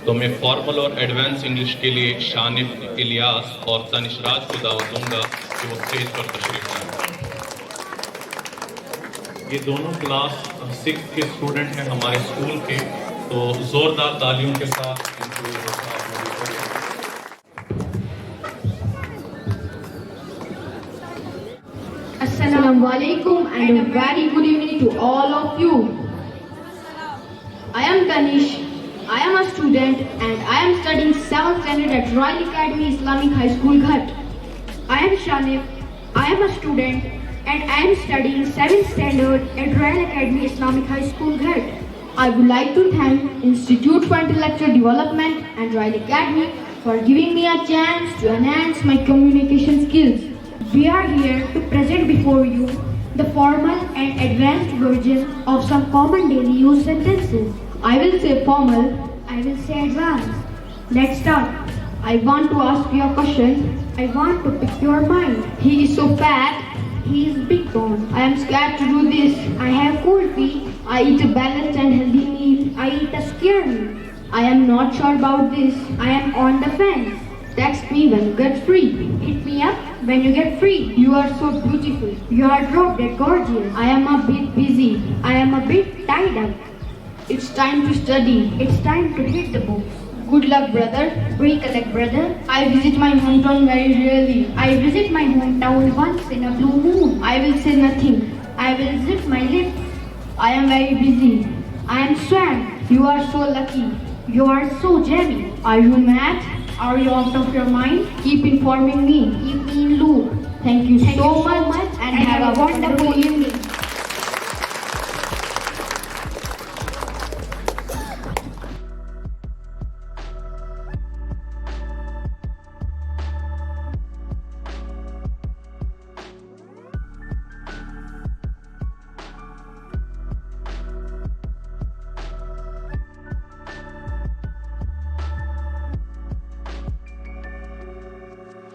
तो मैं फॉर्मल और एडवांस इंग्लिश के लिए शानिफ, इलियास और तनिश को दावत दूंगा कि वो स्टेज पर तशरीफ लाएं। ये दोनों क्लास 6 के स्टूडेंट हैं हमारे स्कूल के, तो जोरदार तालियों के साथ इनको Assalamu alaikum and a very good evening to all of you. I am Tanish. I am a student and I am studying 7th standard at Royal Academy Islamic High School, Ghat. I am Shanif. I am a student and I am studying 7th standard at Royal Academy Islamic High School, Ghat. I would like to thank Institute for Intellectual Development and Royal Academy for giving me a chance to enhance my communication skills. We are here to present before you the formal and advanced version of some common daily use sentences. I will say formal, I will say advanced. Let's start. I want to ask you a question. I want to pick your mind. He is so fat. He is big bone. I am scared to do this. I have cold feet. I eat a balanced and healthy meal. I eat a scare meal. I am not sure about this. I am on the fence. Text me when you get free. Hit me up when you get free. You are so beautiful. You are drop dead gorgeous. I am a bit busy. I am a bit tied up. It's time to study. It's time to hit the books. Good luck, brother. Recollect, brother. I visit my hometown very rarely. I visit my hometown once in a blue moon. I will say nothing. I will zip my lips. I am very busy. I am swamped. You are so lucky. You are so jammy. Are you mad? Are you out of your mind? Keep informing me. Keep me in loop. Thank you so much and have a wonderful evening.